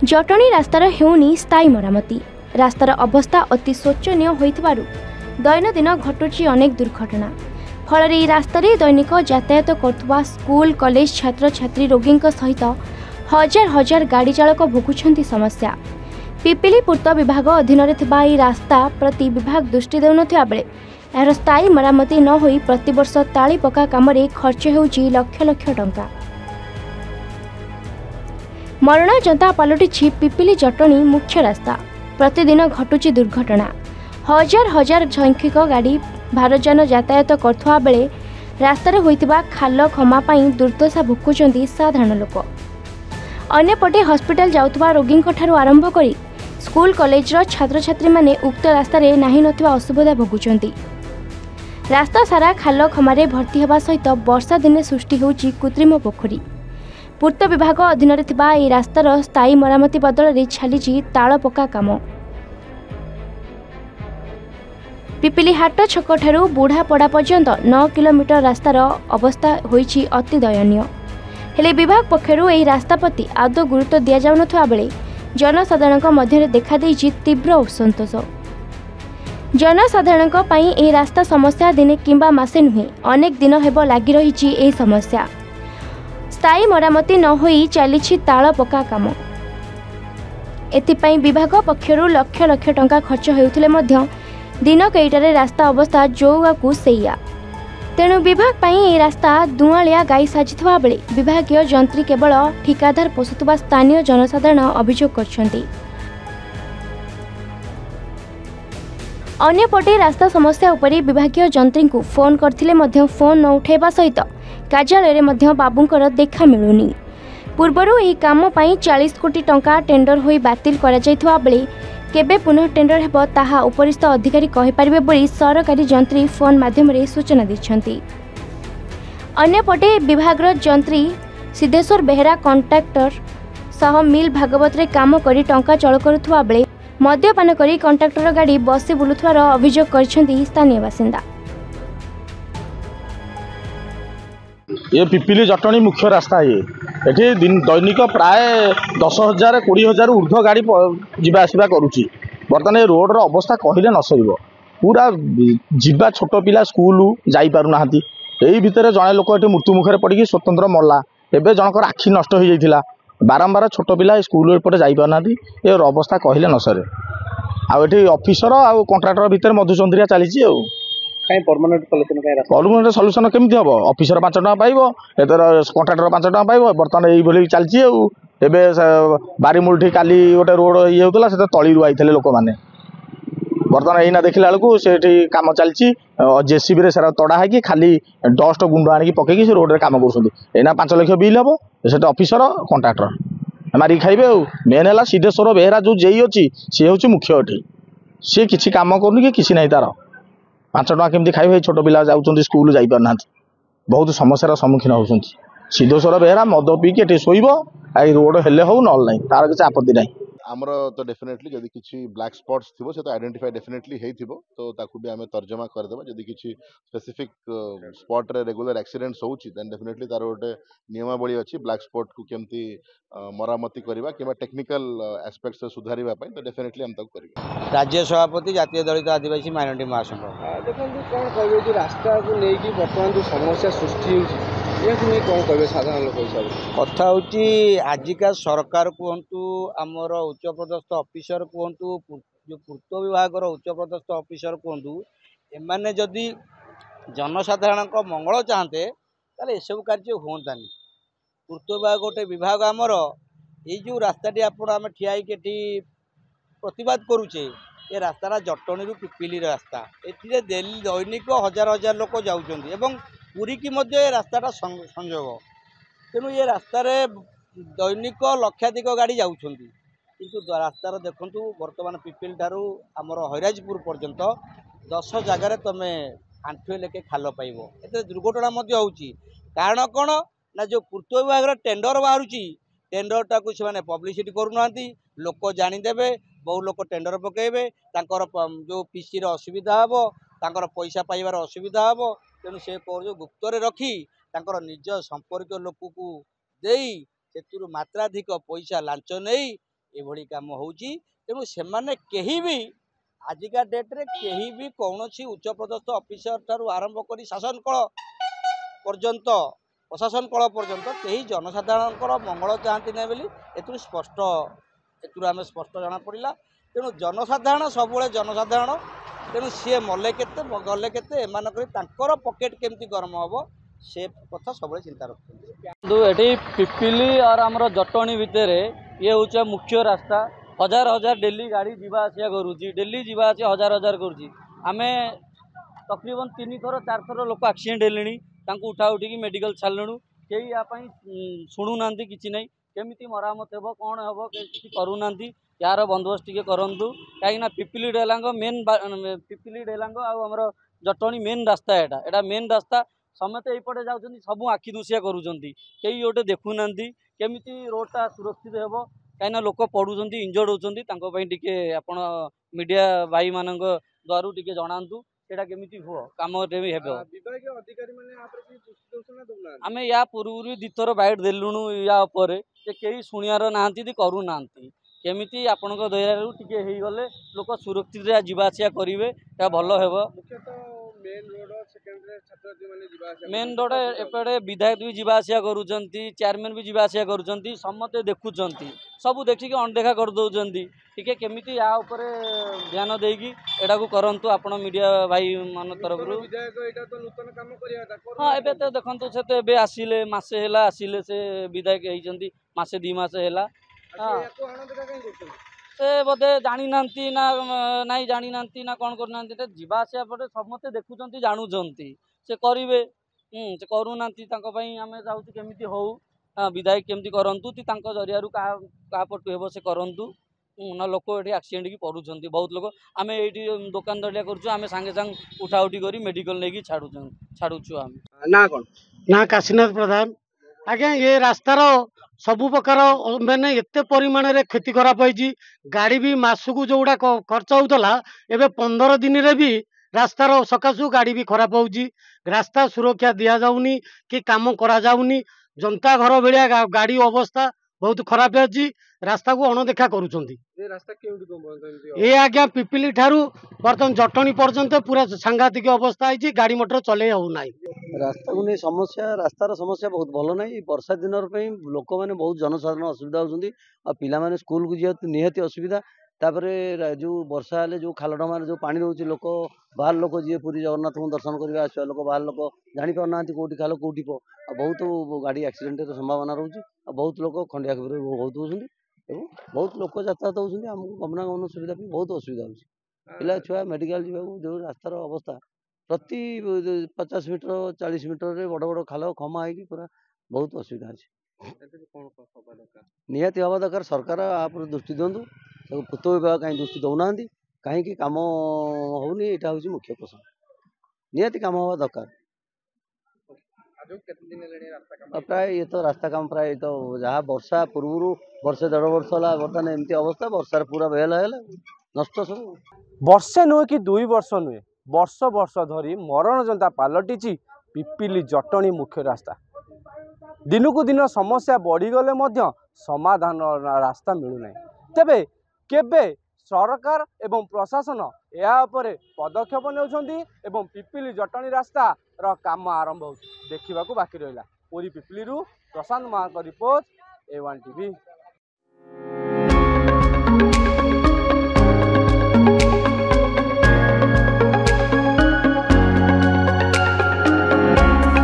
जटणी रास्तार हेउनी स्थायी मरामती। रास्तार अवस्था अति शोचनीय होइथिबारु दैनंदिन घटुची अनेक दुर्घटना। फल रास्तार दैनिक यातायात करुवा स्कूल कॉलेज छात्र छात्री रोगी सहित हजार हजार गाड़ी चालक भोगुंट समस्या। पिपिली पूर्त विभाग अधीन में रास्ता प्रति विभाग दृष्टि देउनथिबा बेले यार स्थायी मरामती न होई प्रतिवर्ष ताली पका काम खर्च होउची लक्ष लक्ष टंका। मरण जनता पलटि पिपिली जटणी मुख्य रास्ता। प्रतिदिन घटुची दुर्घटना। हजार हजार संख्यक गाड़ी भारजान यातायात करुवा बेले रास्तार होइतिबा खाल खमा पाई दुर्दशा भोगुचंती साधारण लोक। अन्यपटे हॉस्पिटल जाउथबा रोगी आरंभ करी स्कूल कॉलेजर छात्र छात्री माने उक्त रास्तार नाही नथिबा असुविधा भोगुचंती। रास्ता सारा खाल खमारे भर्ती होगा सहित वर्षा दिने सृष्टि होउची कृत्रिम पोखरी। पूर्त विभाग अधीन में रास्तार स्थायी मरामती बदल में छाली ताल पका काम। पिपिली हाट छक ठारू बुढ़ापड़ा पर्यंत 9 किलोमीटर रास्तार अवस्था होइची अति दयनीय। हेले विभाग पक्षरु एही रास्ता प्रति आदौ गुरुत्व दिया जाउ नथवा बेले जनसाधारण मध्य देखा देइची तीव्र असंतोष। जनसाधारण पई एही रास्ता समस्या दिने किंबा मासे नुहे अनेक दिन हेब लागी रहिची एही समस्या। स्थायी मरामती न होई चलीछि ताल पका काम। एथिपाई विभाग पक्षरु लक्ष लक्ष टंका खर्च हेउथिले मध्य दिन कईटारे रास्ता अवस्था जोगाकू सेया। तेणु विभाग पई ए रास्ता दुआलिया गाई साजिथवा बेले विभागीय जंत्री केवल ठिकादार पोषुवा स्थानीय जनसाधारण अभियोग करछंती। अन्यपटे रास्ता समस्या उपरि विभागीय जंत्री को फोन करथिले मध्य फोन न उठेबा सहित कार्यालय मध्य बाबूंकर देखा मिलुनी। पूर्वरु एही काम पई 40 कोटी टंका टेंडर होई बातिल करा जायथवा बेले केबे पुनः टेंडर हेब ताहा उपरिस्थ अधिकारी कहि पारिबे बोली सरकारी जंत्री फोन माध्यम रे सूचना दिछंती। अन्यपटे विभागर जंत्री सिद्धेश्वर बेहेरा कॉन्ट्रैक्टर सह मिल भागवत रे काम करी टंका चल करुथवा बेले मद्यपान करी कॉन्ट्रैक्टर गाड़ी बसी बुलुथवार अभियोग करछंती स्थानीय बासिंदा। ये पिपिली जटणी मुख्य रास्ता ये दिन दैनिक प्राय 10,000 20,000 ऊर्ध्व गाड़ी जीवा आसवा करुच्ची। बर्तमान ये रोड अवस्था कहले न सर पूरा जीवा छोट पिला स्कूल जापर ना यही भितर जड़े लोक ये मृत्यु मुखर पड़ी स्वतंत्र मरला। एवं जनकर आखि नष्ट हो जाता बारंबार छोट पिला स्कूल एपटे जापर ना ये अवस्था कहले न सर। आठी ऑफिसर आ कॉन्ट्रैक्टर भितर मधुचंद्रिया चली परमानेंट सल्यूशन केमती हम ऑफिसर 5 टका पाइब एतर कॉन्ट्रैक्टर 5 टका पाइब। बर्तमान यही चलती बारीमूलठी काली गोटे रोड ये होता से तली आईते लोक मैंने बर्तमान यही देखला बेलू से कम चलती जेसीबी सारा तड़ा है खाली डस्ट गुंड आनिक पकईकि रोड में कम कर 5 लाख बिल हम से ऑफिसर कॉन्ट्रैक्टर मारिक खाइबे। मेन है सिद्धेश्वर बेहेरा जो जेई अच्छी सी हूँ मुख्य एटी सी किसी कम करूनी कि ना तार 5 टका केमती खाइबे। छोट पिला जाऊँ स्कूल जापर ना बहुत समस्या सम्मुखीन होती। सिद्धेश्वर बेहेरा मद पीके शोब आई रोड हेले हो ना तार किसी आपत्ति ना। आमर तो डेफिनेटली जदि किसी ब्लैक स्पॉट्स थी से तो आइडेंटिफाई डेफिनेटली हो तो ताकू भी आम तर्जमा करदे जदि किसी स्पेसिफिक स्पॉट रे रेगुलर एक्सीडेंट्स होउची देन डेफिनेटली तार गोटे नियमावली अच्छी ब्लैक स्पॉट को केमती मरामती करवा कि टेक्निकल एस्पेक्ट्स सुधारिबा पई तो डेफिनेटली हम तक करिबा। राज्य सभापति जातीय दलित आदिवासी माइनॉरिटी महासंघ देखो कौन कहे रास्ता को लेकिन बर्तमान जो समस्या सृष्टि होती कौन कहे साधारण लोक हिसाब से कथा होची आजिका सरकार कहतु आमर उच्चपदस्थ ऑफिसर कहतु जो पूर्त विभाग उच्चपदस्थ ऑफिसर कहतु एमाने जदि जनसाधारण मंगल चाहते ताले एसबू कार्य होतानी। पूर्त विभाग गोटे विभाग आमर ये जो रास्ताटी आम ठिया प्रतिवाद करुचे ये रास्ता जटणी पिपिली रास्ता ये दैनिक हजार हजार लोक जाऊँच पुरी की मध्य रास्ता संजोग तेणु ये रास्तार दैनिक लक्षाधिक गाड़ी जाऊँच किंतु रास्तार देखु बर्तमान पिपिल ठारू आमर हईराजपुर पर्यंत 10 जगार तुम आंठुए लेके खाल पाइब एत दुर्घटना होउची। कारण कौन ना जो पूर्त विभाग टेंडर बाहर टेंडर टाक से पब्लिसिटी करूना लोक जानीदेवे बहु लोक टेंडर पकेबे जो पीसी असुविधा हम पैसा पाइबार असुविधा हम तेणु से गुप्त रखी निज संपर्क लोक को मात्राधिक पैसा लांच नहीं एभली काम होउची तेणु सेमाने केही भी आजिका डेट्रे केही भी कौनसी उच्चपदस्थ ऑफिसर ठारू आरंभ करी शासन कल पर्यंत प्रशासन कल पर्यंत कहीं जनसाधारण मंगल चाहती ना बोली एतु स्पष्ट एतु आम स्पष्ट जना पड़ा तेणु जनसाधारण सब जनसाधारण तेणु सी मले केते गले केते एमानकर पकेट केमती गरम हम से कथा सब चिंता रखते ये पिपिली और आमर जटणी भितर ये हूँ मुख्य रास्ता हजार हजार डेली गाड़ी जीवा आसिया करुँची डेली जीवा आसिया हजार हजार करुँची आमे तकरीबन 3 थर 4 थर लोक एक्सीडेंट हेले उठा उठिकी मेडिकल छाड़लु कई यापाई शुणुना कि ना केमी मरामत हे कौन हम किसी करूना यार बंदोबस्त टे करूँ कहीं पिपिली डेलांग मेन पिपिली डेलांग आमर जटणी मेन रास्ता यहाँ मेन रास्ता समस्त यपटे जाऊँ सब आखि दुसिया करुँच कई गोटे देखुना केमी रोडटा सुरक्षित हे कहीं लोक पड़ुंट इंजर्ड होती टे आपण मीडिया भाई मान द्वारू टे जनातु सेटा केमी हो कम आम या पूर्व 2 थर बाइट देलुणु या कई शुणियार ना करूना केमी आपण दयारू टे गले लोक सुरक्षित जीवा आसिया करेंगे भल हे मेन रोड एपटे विधायक भी जीवा आसिया करुँच चेयरमैन भी जीवा आसिया करुँच समस्ते देखुंट सब देखिक अनदेखा कर दौरान टे केमी या ध्यान देकी एटा को करंतु आपण मीडिया भाई मान तरफ हाँ एबे तो देखंतु से तो एबे आसिले मासे हैला आसिले से विधायक होइचंती मासे 2 मास हैला हाँ से बोधे जानी नांती ना नहीं जानी नांती ना कौन करना जीवा आसिया पटे समस्ते देखुंट जानुंट से करेंगे से करूना आम चाहूँ केमी हो विधायक केमती करंतु जरिया क्या पटु हे से करंतु ना लोक ये एक्सीडेंट की पड़ुंट बहुत लोग आम ये दुकान दलिया करें सागे सांग उठा उठी कर मेडिकल नहीं छाड़ुचु आम ना कौन ना काशीनाथ प्रधान आज्ञा ये रास्तार सबु प्रकार मैंने एत परिमाण रे क्षति खराब होई गाड़ी भी मासकू जोड़ा खर्च होता एवं 15 दिन रे भी रास्तार सकाशु गाड़ी भी खराब होउची रास्ता सुरक्षा दिया जाउनी कि काम करा जाउनी जनता घर भाया गाड़ी अवस्था बहुत खराब अच्छी रास्ता को अणदेखा करुँच ये आज्ञा पिपिली ठारू बर्तमान जटणी पर्यंत पूरा सांघातिक अवस्था है गाड़ी मोटर चले होना रास्ता को नहीं समस्या रास्तार समस्या बहुत भल ना वर्षा दिन लोक मैंने बहुत जनसाधारण असुविधा होती पिला माने स्कूल को जीत निहाती असुविधा तापर जो वर्षा हेल्ले जो खालडमार जो पानी रोचे लोक बाहर लोक जी पूरी जगन्नाथ को दर्शन करने आसवा लोक बाहर लोक जापाना कौटी खाल कौटी बहुत गाड़ी एक्सीडेंट संभावना रोचे बहुत लोग खंडिया बहुत होती बहुत लोक यातायात होती आमको गमनागमन सुविधा बहुत असुविधा हो पिला छुआ मेडिकल जावाक जो रास्तार अवस्था प्रति 50 मीटर 40 मीटर बड़ बड़ खाल खमा है पूरा बहुत असुविधा अच्छे निहाती हवा दरकार सरकार आप दृष्टि दिंतु पूर्त विभाग कहीं दृष्टि दौना कहीं कम होनी यहाँ हूँ मुख्य प्रश्न निहाती कम हवा दरकार प्राय ये तो रास्ता काम प्राय तो जहाँ वर्षा पूर्व वर्षे 1.5 वर्ष है बर्तमान एमती अवस्था वर्षार पूरा बेहल है नष्ट सब वर्षे नुहे कि 2 वर्ष नुहे वर्ष वर्ष धरी मरण जनता पलटि पिपिली जटणी मुख्य रास्ता दिनकू दिन समस्या बढ़ीगले समाधान रास्ता मिलूना तेबे केबे सरकार एवं प्रशासन या पदक्षेप नेउछंती एवं पिपिली जटणी रास्ता काम आरंभ हो देखा बाकी रहा पूरी पिपिली प्रशांत महांत रिपोर्ट A1 TV।